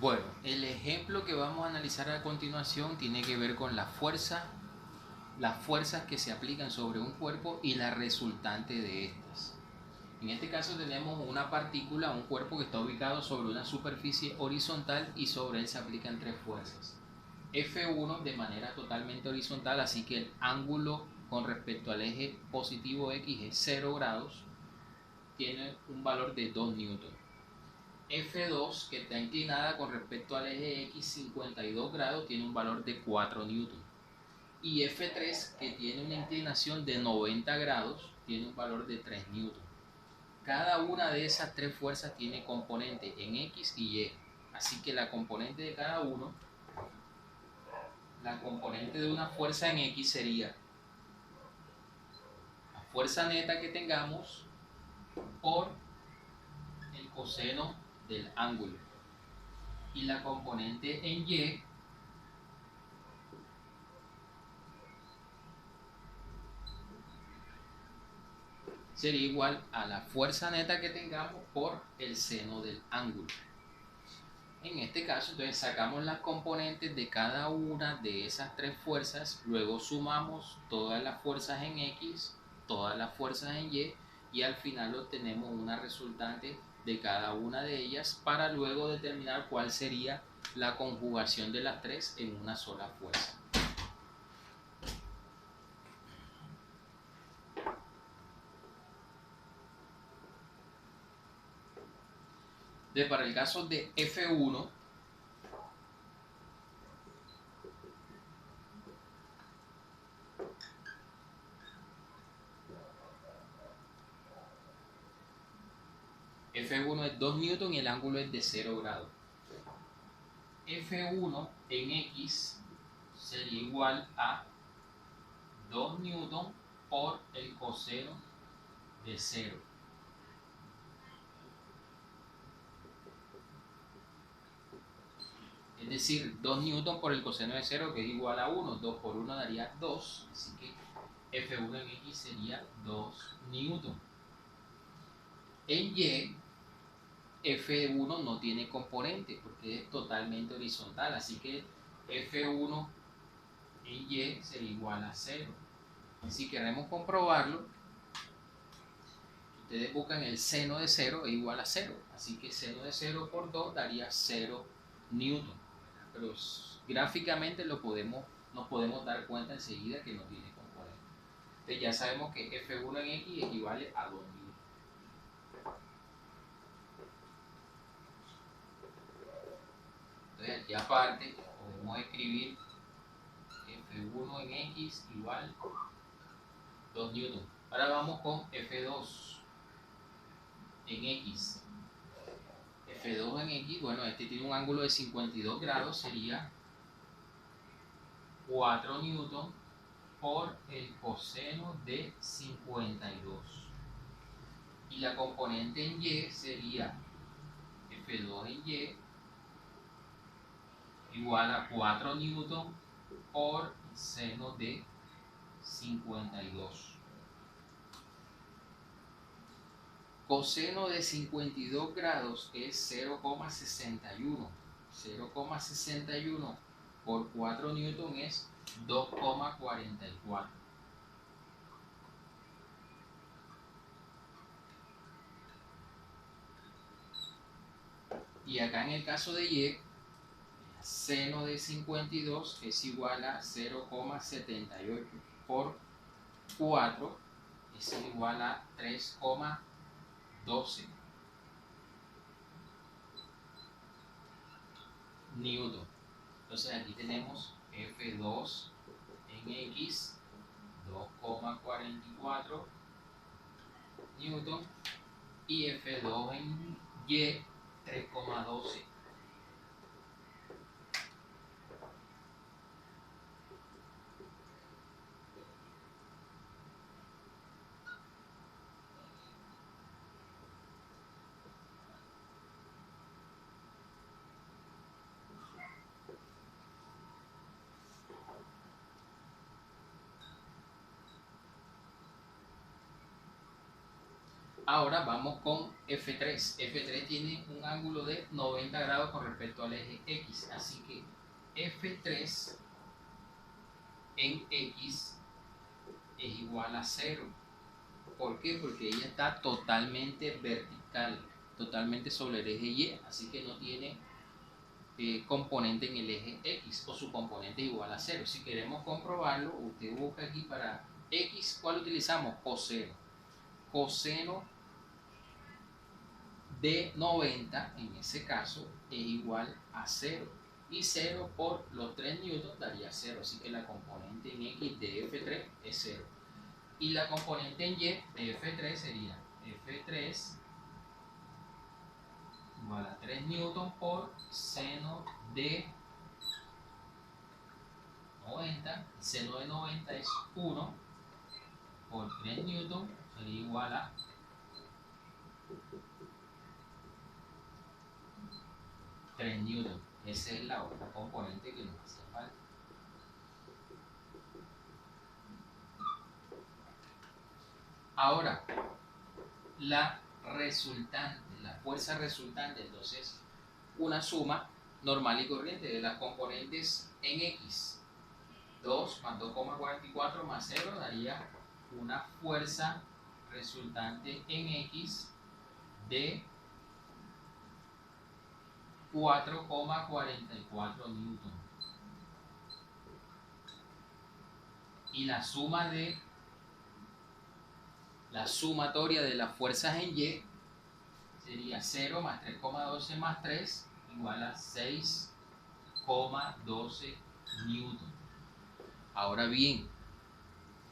Bueno, el ejemplo que vamos a analizar a continuación tiene que ver con las fuerzas que se aplican sobre un cuerpo y la resultante de estas. En este caso tenemos una partícula, un cuerpo que está ubicado sobre una superficie horizontal y sobre él se aplican tres fuerzas. F1 de manera totalmente horizontal, así que el ángulo con respecto al eje positivo X es 0 grados, tiene un valor de 2 newtons. F2, que está inclinada con respecto al eje X 52 grados, tiene un valor de 4 newtons. Y F3, que tiene una inclinación de 90 grados, tiene un valor de 3 newtons. Cada una de esas tres fuerzas tiene componente en X y Y. Así que la componente de cada uno, la componente de una fuerza en X sería la fuerza neta que tengamos por el coseno del ángulo. Y la componente en Y sería igual a la fuerza neta que tengamos por el seno del ángulo. En este caso, entonces sacamos las componentes de cada una de esas tres fuerzas, luego sumamos todas las fuerzas en X, todas las fuerzas en y al final obtenemos una resultante de cada una de ellas para luego determinar cuál sería la conjugación de las tres en una sola fuerza. Entonces, para el caso de F1, F1 es 2 newtons y el ángulo es de 0 grados. F1 en X sería igual a 2 newtons por el coseno de 0. Es decir, 2 newtons por el coseno de 0, que es igual a 1. 2 por 1 daría 2. Así que F1 en X sería 2 newtons. En Y, F1 no tiene componente porque es totalmente horizontal. Así que F1 en Y sería igual a 0. Si queremos comprobarlo, ustedes buscan el seno de 0 es igual a 0. Así que seno de 0 por 2 daría 0 newton. Pero gráficamente nos podemos dar cuenta enseguida que no tiene componente. Entonces ya sabemos que F1 en X equivale a 2 newton. Entonces aquí aparte podemos escribir F1 en X igual 2 newton. Ahora vamos con F2 en X. F2 en X, bueno, este tiene un ángulo de 52 grados, sería 4 newton por el coseno de 52. Y la componente en Y sería F2 en Y igual a 4 newton por seno de 52. Coseno de 52 grados es 0,61. 0,61 por 4 newton es 2,44. Y acá en el caso de Y, seno de 52 es igual a 0,78 por 4 es igual a 3,12 newton. Entonces aquí tenemos F2 en X 2,44 newton y F2 en Y 3,12. Ahora vamos con F3. F3 tiene un ángulo de 90 grados con respecto al eje X. Así que F3 en X es igual a 0. ¿Por qué? Porque ella está totalmente vertical, totalmente sobre el eje Y. Así que no tiene componente en el eje X, o su componente es igual a 0. Si queremos comprobarlo, usted busca aquí para X, ¿cuál utilizamos? Coseno. Coseno de 90, en ese caso, es igual a 0. Y 0 por los 3 newtons daría 0. Así que la componente en X de F3 es 0. Y la componente en Y de F3 sería F3 igual a 3 newtons por seno de 90. El seno de 90 es 1 por 3 newtons, sería igual a 3 newtons. Esa es la otra componente que nos hace falta. Ahora, la resultante, la fuerza resultante, entonces, una suma normal y corriente de las componentes en X. 2 más 2,44 más 0 daría una fuerza resultante en X de 4,44 newton. Y la sumatoria de las fuerzas en Y sería 0 más 3,12 más 3 igual a 6,12 newton. Ahora bien,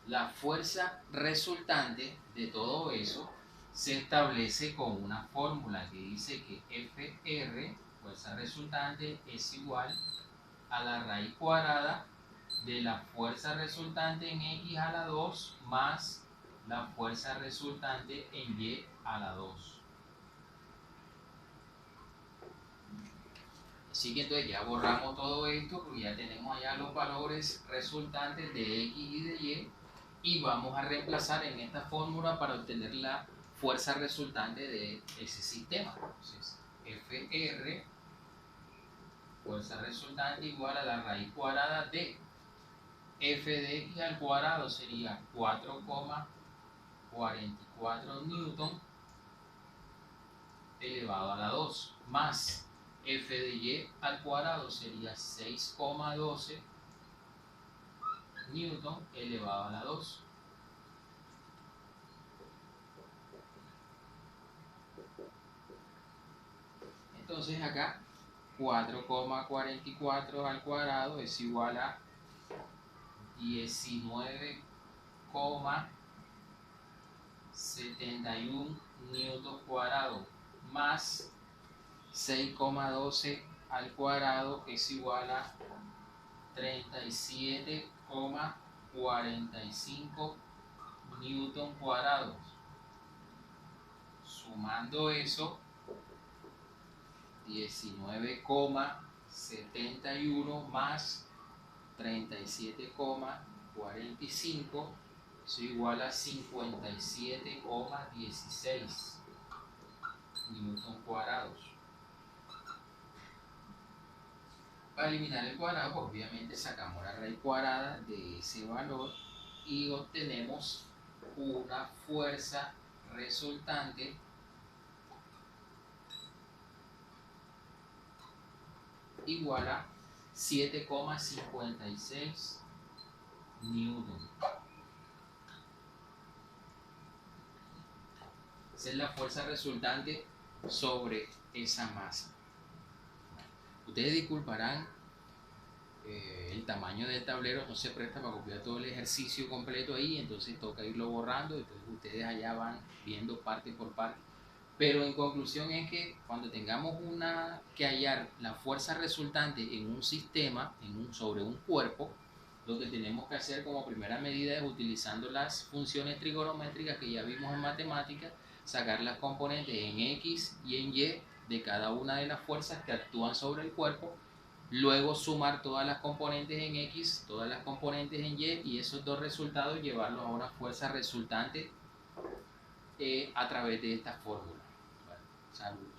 la fuerza resultante de todo eso se establece con una fórmula que dice que Fr, fuerza resultante, es igual a la raíz cuadrada de la fuerza resultante en X a la 2 más la fuerza resultante en Y a la 2. Así que entonces ya borramos todo esto porque ya tenemos allá los valores resultantes de X y de Y vamos a reemplazar en esta fórmula para obtener la fuerza resultante de ese sistema. Entonces, Fr, fuerza resultante igual a la raíz cuadrada de F de X al cuadrado sería 4,44 newton elevado a la 2 más F de Y al cuadrado sería 6,12 newton elevado a la 2. Entonces acá 4,44 al cuadrado es igual a 19,71 newton cuadrado más 6,12 al cuadrado es igual a 37,45 newton cuadrados. Sumando eso, 19,71 más 37,45 es igual a 57,16 newton cuadrados. Para eliminar el cuadrado, pues obviamente sacamos la raíz cuadrada de ese valor y obtenemos una fuerza resultante igual a 7,56 newton. Esa es la fuerza resultante sobre esa masa. Ustedes disculparán, el tamaño del tablero no se presta para copiar todo el ejercicio completo ahí, entonces toca irlo borrando, entonces ustedes allá van viendo parte por parte. Pero en conclusión es que cuando tengamos que hallar la fuerza resultante en un sistema, sobre un cuerpo, lo que tenemos que hacer como primera medida es, utilizando las funciones trigonométricas que ya vimos en matemáticas, sacar las componentes en X y en Y de cada una de las fuerzas que actúan sobre el cuerpo, luego sumar todas las componentes en X, todas las componentes en Y, y esos dos resultados llevarlos a una fuerza resultante a través de esta fórmula. Bueno, salud.